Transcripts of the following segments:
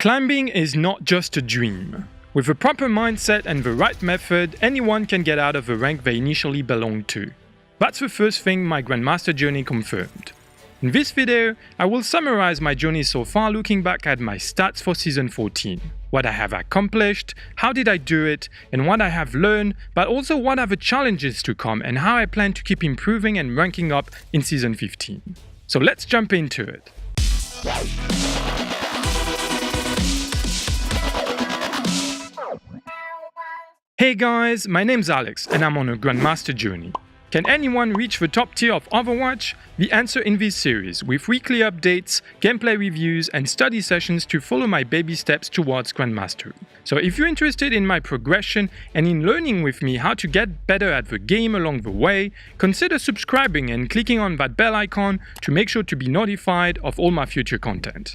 Climbing is not just a dream. With a proper mindset and the right method, anyone can get out of the rank they initially belonged to. That's the first thing my Grandmaster Journey confirmed. In this video, I will summarize my journey so far looking back at my stats for Season 14. What I have accomplished, how did I do it, and what I have learned, but also what are the challenges to come and how I plan to keep improving and ranking up in Season 15. So let's jump into it. Hey guys, my name's Alex and I'm on a Grandmaster Journey. Can anyone reach the top tier of Overwatch? The answer in this series, with weekly updates, gameplay reviews and study sessions to follow my baby steps towards Grandmastery. So if you're interested in my progression and in learning with me how to get better at the game along the way, consider subscribing and clicking on that bell icon to make sure to be notified of all my future content.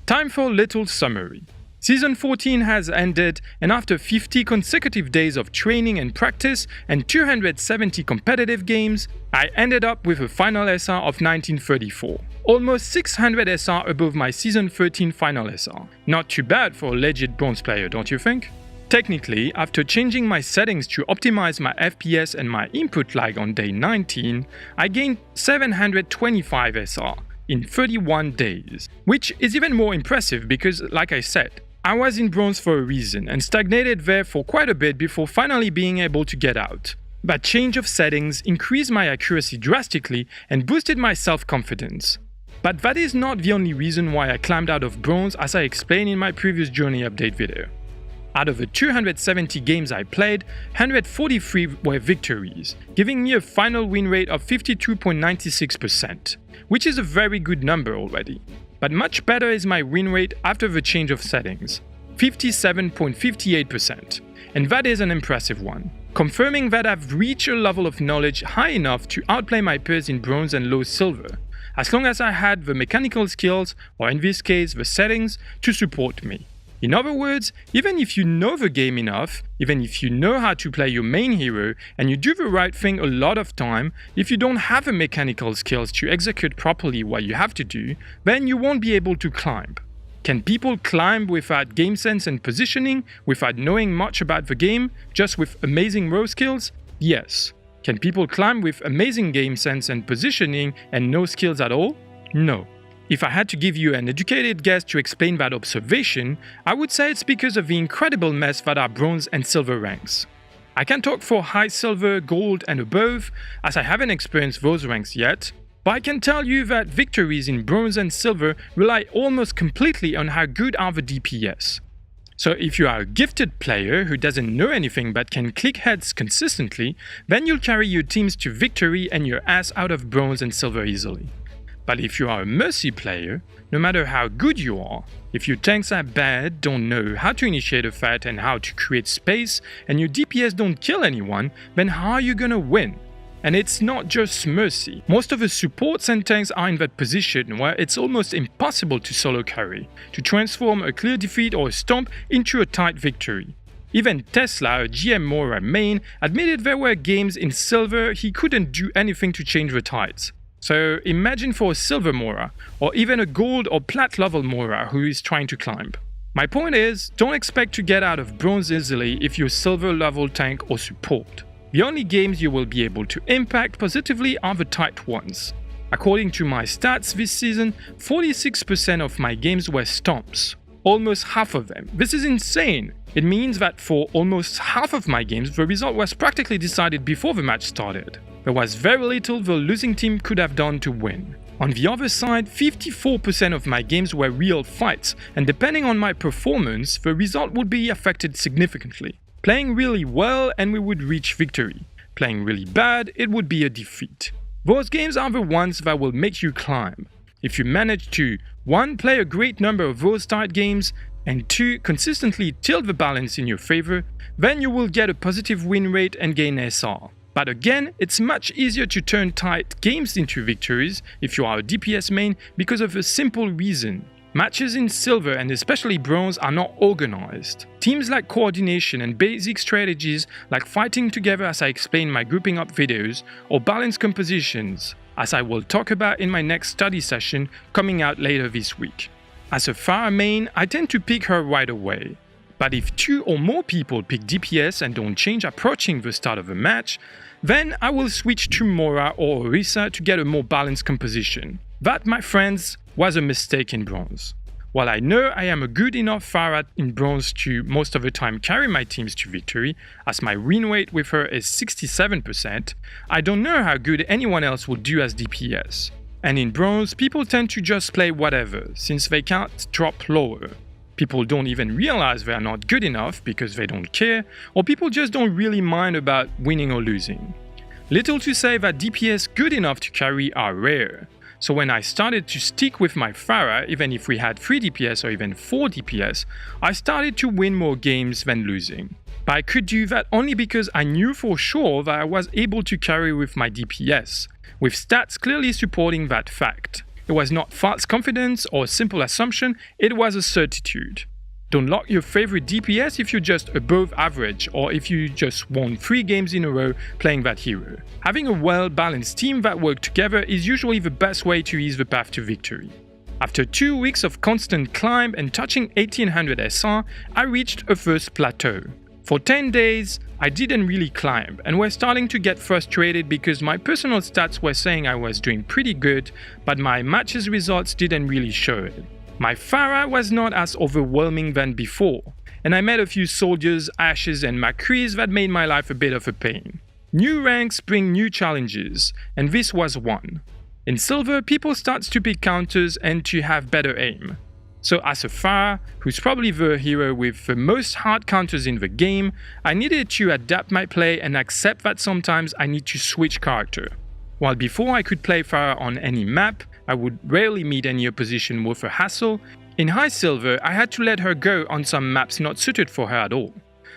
Time for a little summary. Season 14 has ended, and after 50 consecutive days of training and practice and 270 competitive games, I ended up with a final SR of 1934. Almost 600 SR above my Season 13 final SR. Not too bad for a legit bronze player, don't you think? Technically, after changing my settings to optimize my FPS and my input lag on day 19, I gained 725 SR in 31 days. Which is even more impressive because, like I said, I was in bronze for a reason and stagnated there for quite a bit before finally being able to get out. That change of settings increased my accuracy drastically and boosted my self-confidence. But that is not the only reason why I climbed out of bronze, as I explained in my previous journey update video. Out of the 270 games I played, 143 were victories, giving me a final win rate of 52.96%, which is a very good number already. But much better is my win rate after the change of settings, 57.58%, and that is an impressive one, confirming that I've reached a level of knowledge high enough to outplay my peers in bronze and low silver, as long as I had the mechanical skills, or in this case the settings, to support me. In other words, even if you know the game enough, even if you know how to play your main hero and you do the right thing a lot of time, if you don't have the mechanical skills to execute properly what you have to do, then you won't be able to climb. Can people climb without game sense and positioning, without knowing much about the game, just with amazing raw skills? Yes. Can people climb with amazing game sense and positioning and no skills at all? No. If I had to give you an educated guess to explain that observation, I would say it's because of the incredible mess that are bronze and silver ranks. I can talk for high silver, gold and above, as I haven't experienced those ranks yet, but I can tell you that victories in bronze and silver rely almost completely on how good are the DPS. So if you are a gifted player who doesn't know anything but can click heads consistently, then you'll carry your teams to victory and your ass out of bronze and silver easily. But if you are a mercy player, no matter how good you are, if your tanks are bad, don't know how to initiate a fight and how to create space, and your DPS don't kill anyone, then how are you gonna win? And it's not just mercy. Most of the supports and tanks are in that position where it's almost impossible to solo carry, to transform a clear defeat or a stomp into a tight victory. Even Tesla, a GM Mora main, admitted there were games in silver he couldn't do anything to change the tides. So imagine for a silver Mora, or even a gold or plat level Mora who is trying to climb. My point is, don't expect to get out of bronze easily if you're silver level tank or support. The only games you will be able to impact positively are the tight ones. According to my stats this season, 46% of my games were stomps. Almost half of them. This is insane! It means that for almost half of my games, the result was practically decided before the match started. There was very little the losing team could have done to win. On the other side, 54% of my games were real fights, and depending on my performance, the result would be affected significantly. Playing really well and we would reach victory. Playing really bad, it would be a defeat. Those games are the ones that will make you climb. If you manage to 1. Play a great number of those tight games, and 2. Consistently tilt the balance in your favor, then you will get a positive win rate and gain SR. But again, it's much easier to turn tight games into victories if you are a DPS main because of a simple reason. Matches in silver and especially bronze are not organized. Teams lack coordination and basic strategies like fighting together, as I explain in my grouping up videos, or balanced compositions, as I will talk about in my next study session coming out later this week. As a Pharah main, I tend to pick her right away. But if 2 or more people pick DPS and don't change approaching the start of a match, then I will switch to Moira or Orisa to get a more balanced composition. That, my friends, was a mistake in bronze. While I know I am a good enough Pharah in bronze to most of the time carry my teams to victory, as my win rate with her is 67%, I don't know how good anyone else will do as DPS. And in bronze, people tend to just play whatever, since they can't drop lower. People don't even realize they are not good enough because they don't care, or people just don't really mind about winning or losing. Little to say that DPS good enough to carry are rare. So when I started to stick with my Pharah, even if we had 3 DPS or even 4 DPS, I started to win more games than losing. But I could do that only because I knew for sure that I was able to carry with my DPS, with stats clearly supporting that fact. It was not false confidence or a simple assumption, it was a certitude. Don't lock your favorite DPS if you're just above average or if you just won 3 games in a row playing that hero. Having a well-balanced team that work together is usually the best way to ease the path to victory. After 2 weeks of constant climb and touching 1800 SR, I reached a first plateau. For 10 days, I didn't really climb and was starting to get frustrated because my personal stats were saying I was doing pretty good, but my matches results didn't really show it. My Pharah was not as overwhelming than before, and I met a few soldiers, ashes and McCrees that made my life a bit of a pain. New ranks bring new challenges, and this was one. In silver, people start to pick counters and to have better aim. So as a Pharah, who's probably the hero with the most hard counters in the game, I needed to adapt my play and accept that sometimes I need to switch character. While before I could play Pharah on any map, I would rarely meet any opposition worth a hassle, in high silver I had to let her go on some maps not suited for her at all.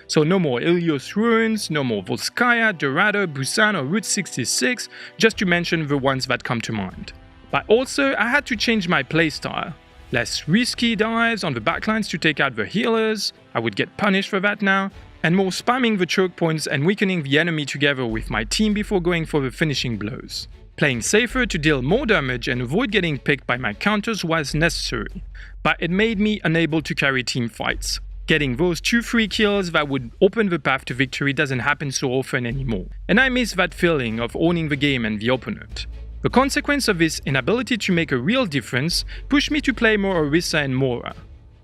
So no more Ilios Ruins, no more Volskaya, Dorado, Busan or Route 66, just to mention the ones that come to mind. But also I had to change my playstyle. Less risky dives on the backlines to take out the healers, I would get punished for that now, and more spamming the choke points and weakening the enemy together with my team before going for the finishing blows. Playing safer to deal more damage and avoid getting picked by my counters was necessary, but it made me unable to carry team fights. Getting those 2 free kills that would open the path to victory doesn't happen so often anymore, and I miss that feeling of owning the game and the opponent. The consequence of this inability to make a real difference pushed me to play more Orisa and Moira.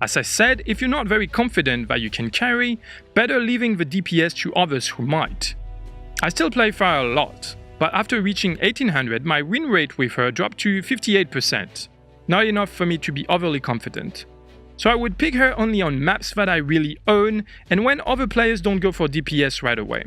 As I said, if you're not very confident that you can carry, better leaving the DPS to others who might. I still play Pharah a lot, but after reaching 1800 my win rate with her dropped to 58%. Not enough for me to be overly confident. So I would pick her only on maps that I really own and when other players don't go for DPS right away.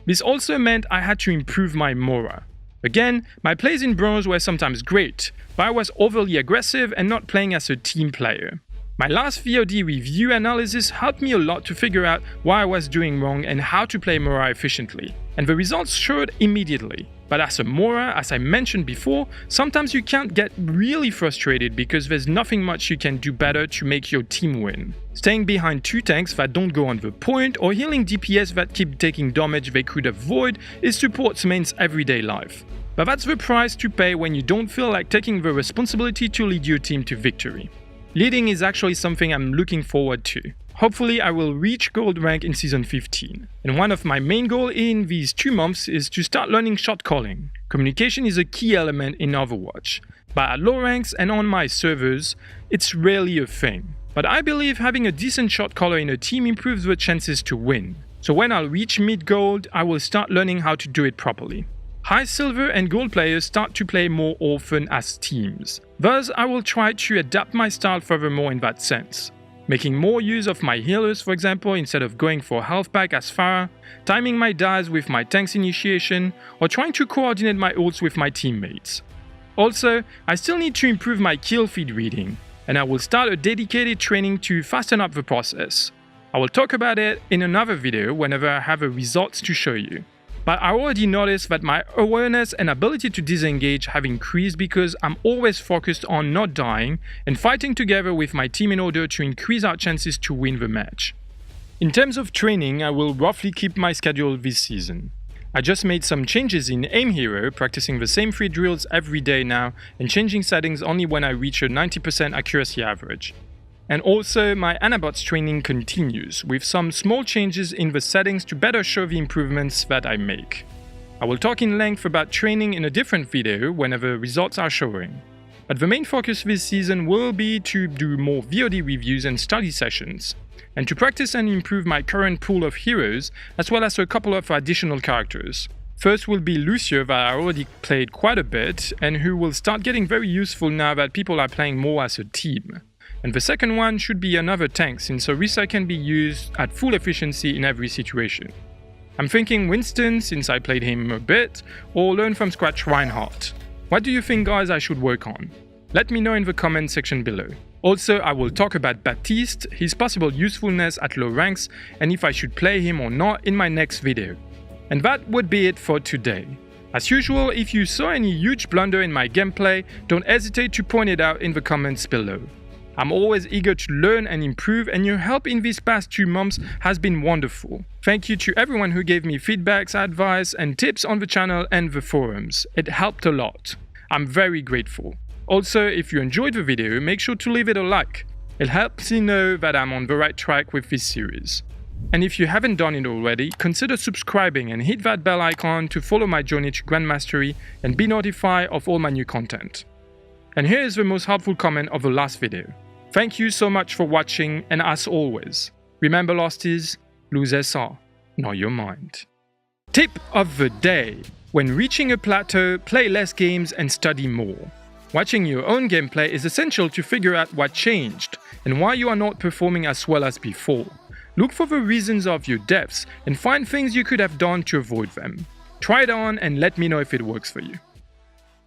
This also meant I had to improve my Moira. Again, my plays in bronze were sometimes great, but I was overly aggressive and not playing as a team player. My last VOD review analysis helped me a lot to figure out what I was doing wrong and how to play Moira efficiently, and the results showed immediately. But as a Moira, as I mentioned before, sometimes you can't get really frustrated because there's nothing much you can do better to make your team win. Staying behind 2 tanks that don't go on the point or healing DPS that keep taking damage they could avoid is support's main's everyday life. But that's the price to pay when you don't feel like taking the responsibility to lead your team to victory. Leading is actually something I'm looking forward to. Hopefully I will reach gold rank in season 15. And one of my main goals in these 2 months is to start learning shot calling. Communication is a key element in Overwatch, but at low ranks and on my servers, it's rarely a thing. But I believe having a decent shot caller in a team improves the chances to win. So when I'll reach mid gold, I will start learning how to do it properly. High silver and gold players start to play more often as teams. Thus, I will try to adapt my style furthermore in that sense. Making more use of my healers, for example, instead of going for health pack as Pharah, timing my dives with my tank's initiation, or trying to coordinate my ults with my teammates. Also, I still need to improve my kill feed reading, and I will start a dedicated training to fasten up the process. I will talk about it in another video whenever I have a results to show you. But I already noticed that my awareness and ability to disengage have increased because I'm always focused on not dying and fighting together with my team in order to increase our chances to win the match. In terms of training, I will roughly keep my schedule this season. I just made some changes in Aim Hero, practicing the same 3 drills every day now and changing settings only when I reach a 90% accuracy average. And also, my Anabots training continues, with some small changes in the settings to better show the improvements that I make. I will talk in length about training in a different video whenever results are showing. But the main focus this season will be to do more VOD reviews and study sessions, and to practice and improve my current pool of heroes, as well as a couple of additional characters. First will be Lucio, that I already played quite a bit, and who will start getting very useful now that people are playing more as a team. And the second one should be another tank, since Orisa can be used at full efficiency in every situation. I'm thinking Winston, since I played him a bit, or learn from scratch Reinhardt. What do you think, guys, I should work on? Let me know in the comment section below. Also, I will talk about Baptiste, his possible usefulness at low ranks, and if I should play him or not in my next video. And that would be it for today. As usual, if you saw any huge blunder in my gameplay, don't hesitate to point it out in the comments below. I'm always eager to learn and improve, and your help in these past 2 months has been wonderful. Thank you to everyone who gave me feedbacks, advice and tips on the channel and the forums. It helped a lot. I'm very grateful. Also, if you enjoyed the video, make sure to leave it a like. It helps me know that I'm on the right track with this series. And if you haven't done it already, consider subscribing and hit that bell icon to follow my journey to Grandmastery and be notified of all my new content. And here is the most helpful comment of the last video. Thank you so much for watching, and as always, remember losties, losers not your mind. Tip of the day. When reaching a plateau, play less games and study more. Watching your own gameplay is essential to figure out what changed and why you are not performing as well as before. Look for the reasons of your deaths and find things you could have done to avoid them. Try it on and let me know if it works for you.